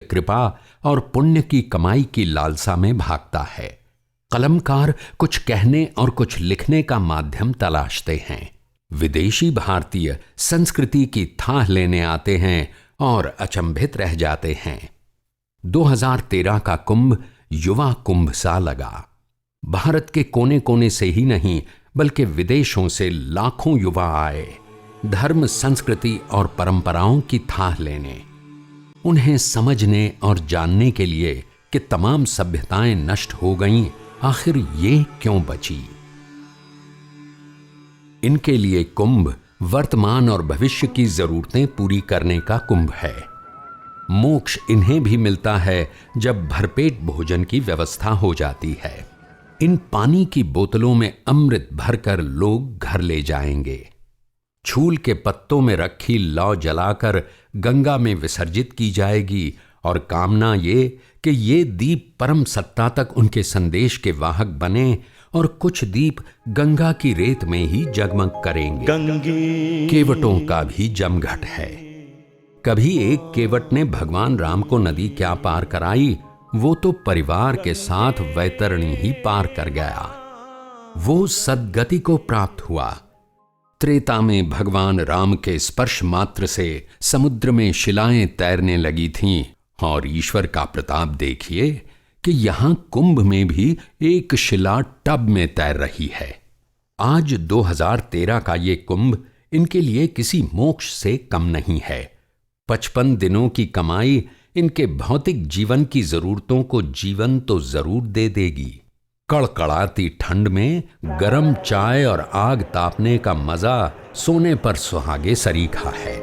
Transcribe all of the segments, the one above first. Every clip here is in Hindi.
कृपा और पुण्य की कमाई की लालसा में भागता है। कलमकार कुछ कहने और कुछ लिखने का माध्यम तलाशते हैं। विदेशी भारतीय संस्कृति की थाह लेने आते हैं और अचंभित रह जाते हैं। 2013 का कुंभ युवा कुंभ सा लगा। भारत के कोने कोने से ही नहीं बल्कि विदेशों से लाखों युवा आए, धर्म, संस्कृति और परंपराओं की थाह लेने, उन्हें समझने और जानने के लिए कि तमाम सभ्यताएं नष्ट हो गईं, आखिर ये क्यों बची। इनके लिए कुंभ वर्तमान और भविष्य की जरूरतें पूरी करने का कुंभ है। मोक्ष इन्हें भी मिलता है जब भरपेट भोजन की व्यवस्था हो जाती है। इन पानी की बोतलों में अमृत भरकर लोग घर ले जाएंगे। छूल के पत्तों में रखी लौ जलाकर गंगा में विसर्जित की जाएगी और कामना ये कि ये दीप परम सत्ता तक उनके संदेश के वाहक बने और कुछ दीप गंगा की रेत में ही जगमग करेंगे। केवटों का भी जमघट है। कभी एक केवट ने भगवान राम को नदी क्या पार कराई, वो तो परिवार के साथ वैतरणी ही पार कर गया। वो सद्गति को प्राप्त हुआ। त्रेता में भगवान राम के स्पर्श मात्र से समुद्र में शिलाएं तैरने लगी थीं, और ईश्वर का प्रताप देखिए कि यहां कुंभ में भी एक शिला टब में तैर रही है। आज 2013 का ये कुंभ इनके लिए किसी मोक्ष से कम नहीं है। 55 दिनों की कमाई इनके भौतिक जीवन की जरूरतों को जीवन तो जरूर दे देगी। कड़कड़ाती ठंड में गरम चाय और आग तापने का मजा सोने पर सुहागे सरीखा है।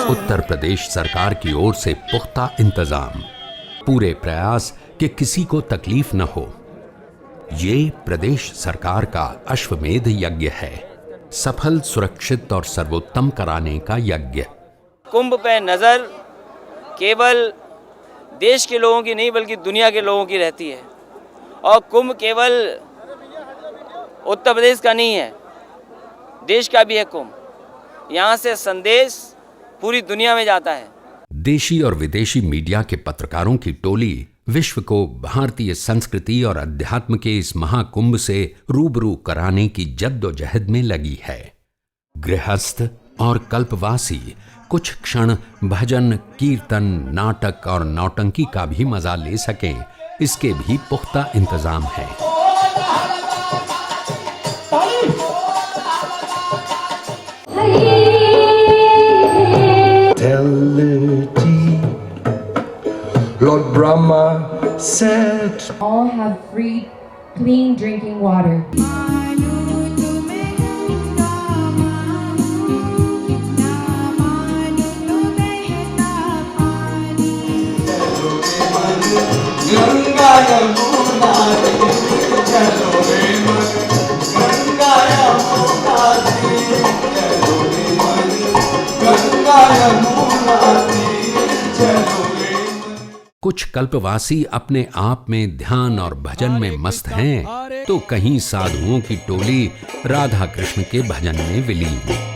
उत्तर प्रदेश सरकार की ओर से पुख्ता इंतजाम, पूरे प्रयास कि किसी को तकलीफ न हो। ये प्रदेश सरकार का अश्वमेध यज्ञ है, सफल, सुरक्षित और सर्वोत्तम कराने का यज्ञ। कुंभ पे नजर केवल देश के लोगों की नहीं बल्कि दुनिया के लोगों की रहती है, और कुंभ केवल उत्तर प्रदेश का नहीं है, देश का भी है कुंभ। यहाँ से संदेश पूरी दुनिया में जाता है। देशी और विदेशी मीडिया के पत्रकारों की टोली विश्व को भारतीय संस्कृति और अध्यात्म के इस महाकुंभ से रूबरू कराने की जद्दोजहद में लगी है। गृहस्थ और कल्पवासी कुछ क्षण भजन, कीर्तन, नाटक और नौटंकी का भी मजा ले सकें, इसके भी पुख्ता इंतजाम है। Lord Brahma said, all have free, clean drinking water. कुछ कल्पवासी अपने आप में ध्यान और भजन में मस्त हैं, तो कहीं साधुओं की टोली राधा कृष्ण के भजन में विलीन।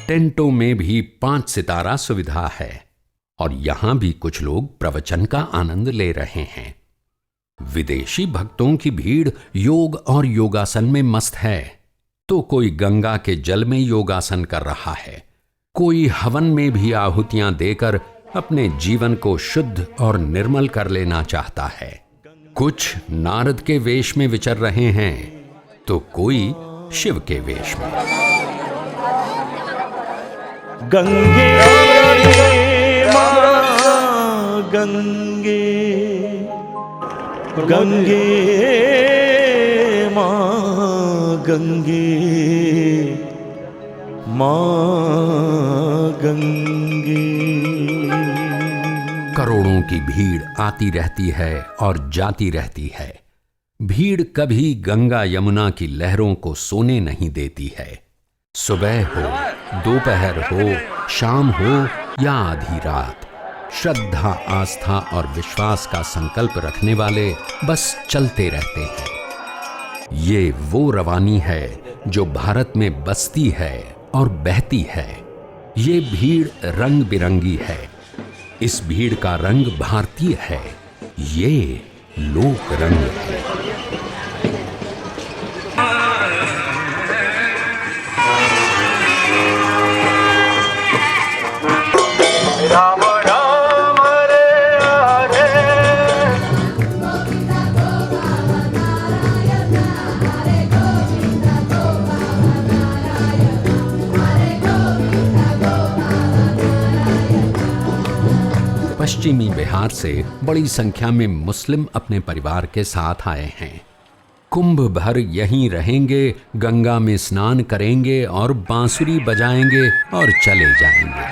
टेंटों में भी 5 सितारा सुविधा है और यहां भी कुछ लोग प्रवचन का आनंद ले रहे हैं। विदेशी भक्तों की भीड़ योग और योगासन में मस्त है, तो कोई गंगा के जल में योगासन कर रहा है, कोई हवन में भी आहुतियां देकर अपने जीवन को शुद्ध और निर्मल कर लेना चाहता है। कुछ नारद के वेश में विचर रहे हैं, तो कोई शिव के वेश में। गंगे मां गंगे, गंगे मां गंगे, मां गंगे। करोड़ों की भीड़ आती रहती है और जाती रहती है। भीड़ कभी गंगा यमुना की लहरों को सोने नहीं देती है। सुबह हो, दोपहर हो, शाम हो या आधी रात, श्रद्धा, आस्था और विश्वास का संकल्प रखने वाले बस चलते रहते हैं। ये वो रवानी है जो भारत में बसती है और बहती है। ये भीड़ रंग बिरंगी है। इस भीड़ का रंग भारतीय है। ये लोक रंग है। राम राम हरे हरे। पश्चिमी बिहार से बड़ी संख्या में मुस्लिम अपने परिवार के साथ आए हैं। कुंभ भर यहीं रहेंगे, गंगा में स्नान करेंगे और बांसुरी बजाएंगे और चले जाएंगे।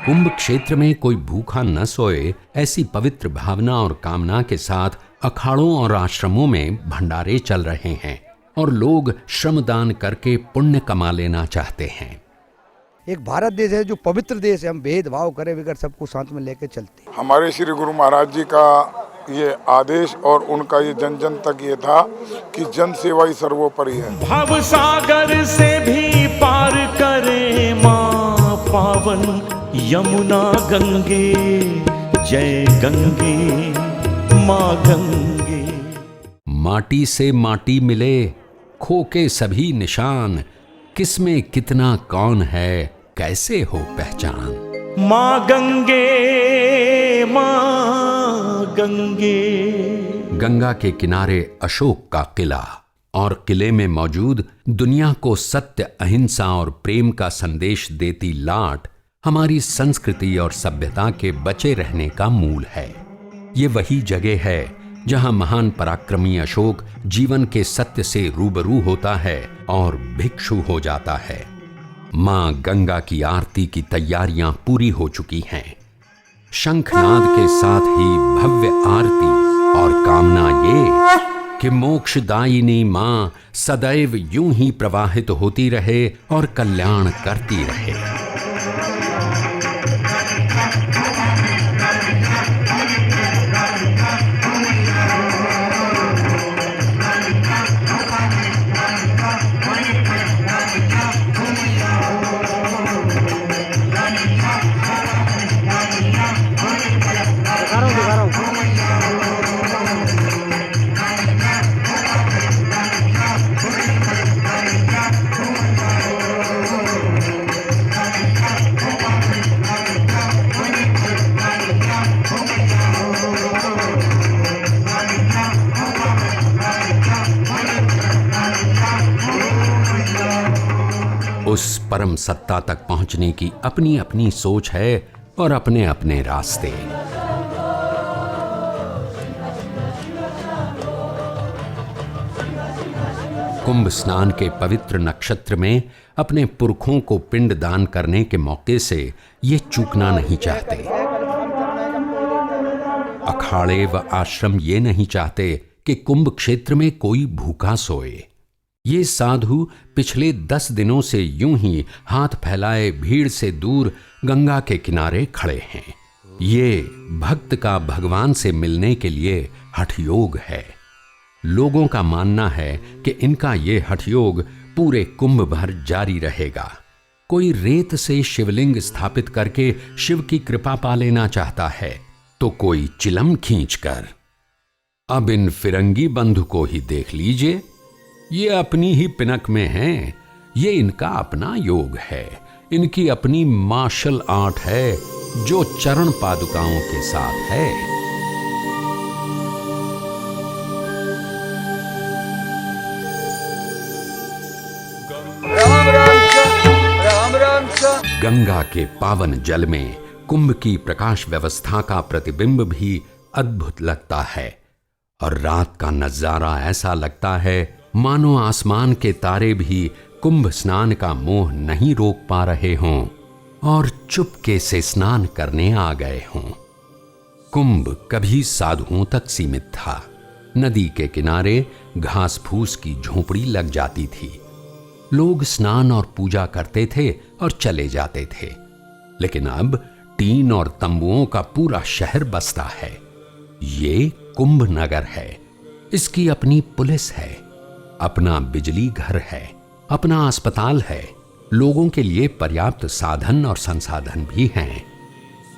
कुंभ क्षेत्र में कोई भूखा न सोए, ऐसी पवित्र भावना और कामना के साथ अखाड़ों और आश्रमों में भंडारे चल रहे हैं और लोग श्रमदान करके पुण्य कमा लेना चाहते हैं। एक भारत देश है जो पवित्र देश है, हम भेदभाव करे बगैर सबको साथ में लेके चलते हैं। हमारे श्री गुरु महाराज जी का ये आदेश और उनका ये जन जन तक ये था कि जन सेवा ही सर्वोपरि है। भव सागर से भी पार करे माँ पावन यमुना गंगे, जय गंगे माँ गंगे। माटी से माटी मिले, खो के सभी निशान, किसमें कितना कौन है, कैसे हो पहचान। माँ गंगे माँ गंगे। गंगा के किनारे अशोक का किला और किले में मौजूद दुनिया को सत्य, अहिंसा और प्रेम का संदेश देती लाट हमारी संस्कृति और सभ्यता के बचे रहने का मूल है। ये वही जगह है जहां महान पराक्रमी अशोक जीवन के सत्य से रूबरू होता है और भिक्षु हो जाता है। मां गंगा की आरती की तैयारियां पूरी हो चुकी हैं। शंखनाद के साथ ही भव्य आरती और कामना ये कि मोक्षदायिनी मां सदैव यूं ही प्रवाहित होती रहे और कल्याण करती रहे। उस परम सत्ता तक पहुंचने की अपनी अपनी सोच है और अपने अपने रास्ते। कुंभ स्नान के पवित्र नक्षत्र में अपने पुरखों को पिंड दान करने के मौके से ये चूकना नहीं चाहते। अखाड़े व आश्रम ये नहीं चाहते कि कुंभ क्षेत्र में कोई भूखा सोए। ये साधु पिछले 10 दिनों से यूं ही हाथ फैलाए भीड़ से दूर गंगा के किनारे खड़े हैं। ये भक्त का भगवान से मिलने के लिए हठयोग है। लोगों का मानना है कि इनका ये हठयोग पूरे कुंभ भर जारी रहेगा। कोई रेत से शिवलिंग स्थापित करके शिव की कृपा पा लेना चाहता है, तो कोई चिलम खींचकर। अब इन फिरंगी बंधु को ही देख लीजिए। ये अपनी ही पिनक में हैं। ये इनका अपना योग है, इनकी अपनी मार्शल आर्ट है जो चरण पादुकाओं के साथ है। राम राम राम गंगा के पावन जल में कुंभ की प्रकाश व्यवस्था का प्रतिबिंब भी अद्भुत लगता है और रात का नजारा ऐसा लगता है मानो आसमान के तारे भी कुंभ स्नान का मोह नहीं रोक पा रहे हों और चुपके से स्नान करने आ गए हों। कुंभ कभी साधुओं तक सीमित था। नदी के किनारे घास फूस की झोपड़ी लग जाती थी। लोग स्नान और पूजा करते थे और चले जाते थे। लेकिन अब टीन और तंबुओं का पूरा शहर बसता है। ये कुंभ नगर है। इसकी अपनी पुलिस है, अपना बिजली घर है, अपना अस्पताल है, लोगों के लिए पर्याप्त साधन और संसाधन भी हैं।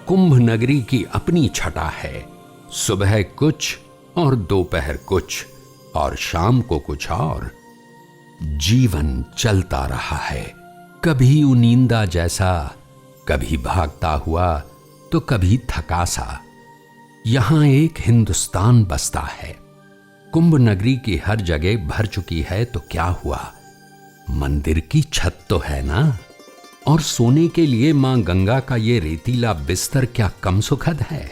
कुंभ नगरी की अपनी छटा है। सुबह कुछ और दोपहर कुछ और शाम को कुछ और। जीवन चलता रहा है, कभी उनींदा जैसा, कभी भागता हुआ तो कभी थका सा। यहां एक हिंदुस्तान बसता है। कुंभ नगरी की हर जगह भर चुकी है तो क्या हुआ, मंदिर की छत तो है ना। और सोने के लिए मां गंगा का ये रेतीला बिस्तर क्या कम सुखद है।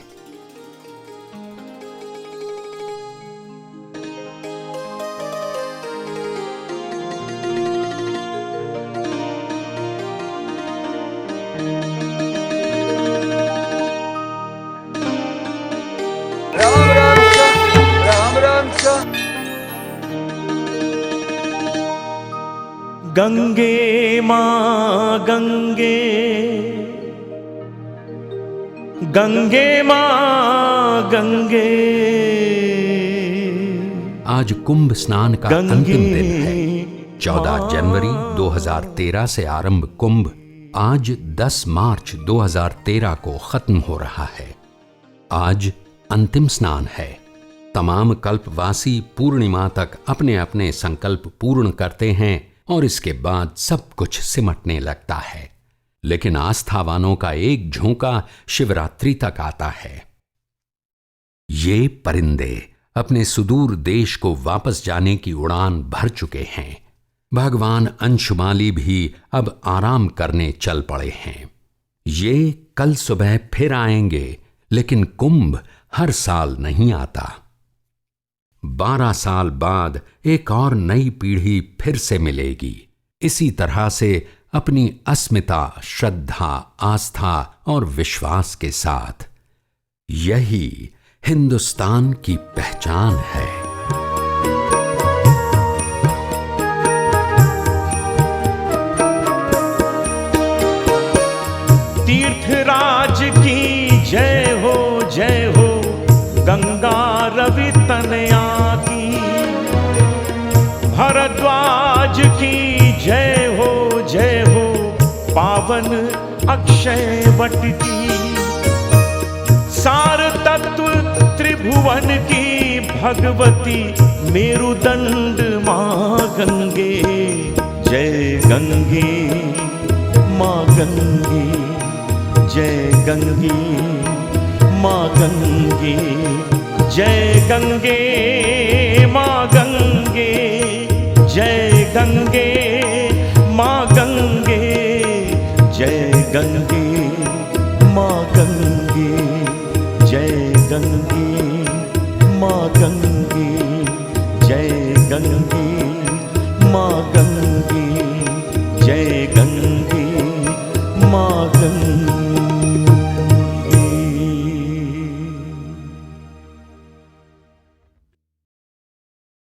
राम राम च राम राम च गंगे मां गंगे, गंगे मां गंगे। आज कुंभ स्नान का अंतिम दिन है। 14 जनवरी 2013 से आरंभ कुंभ आज 10 मार्च 2013 को खत्म हो रहा है। आज अंतिम स्नान है। तमाम कल्पवासी पूर्णिमा तक अपने अपने संकल्प पूर्ण करते हैं और इसके बाद सब कुछ सिमटने लगता है। लेकिन आस्थावानों का एक झोंका शिवरात्रि तक आता है। ये परिंदे अपने सुदूर देश को वापस जाने की उड़ान भर चुके हैं। भगवान अंशुमाली भी अब आराम करने चल पड़े हैं। ये कल सुबह फिर आएंगे, लेकिन कुंभ हर साल नहीं आता। 12 साल बाद एक और नई पीढ़ी फिर से मिलेगी, इसी तरह से अपनी अस्मिता, श्रद्धा, आस्था और विश्वास के साथ। यही हिंदुस्तान की पहचान है। तीर्थराज की जय हो जय हो, गंगा रवि तनया की। भरद्वाज की जय हो, पावन अक्षय वट की। सार तत्व त्रिभुवन की भगवती, मेरुदंड मां गंगे। जय गंगे मां गंगे, जय गंगे मां गंगे, जय गंगे मां गंगे, जय गंगे मां गंगे, जय गंगे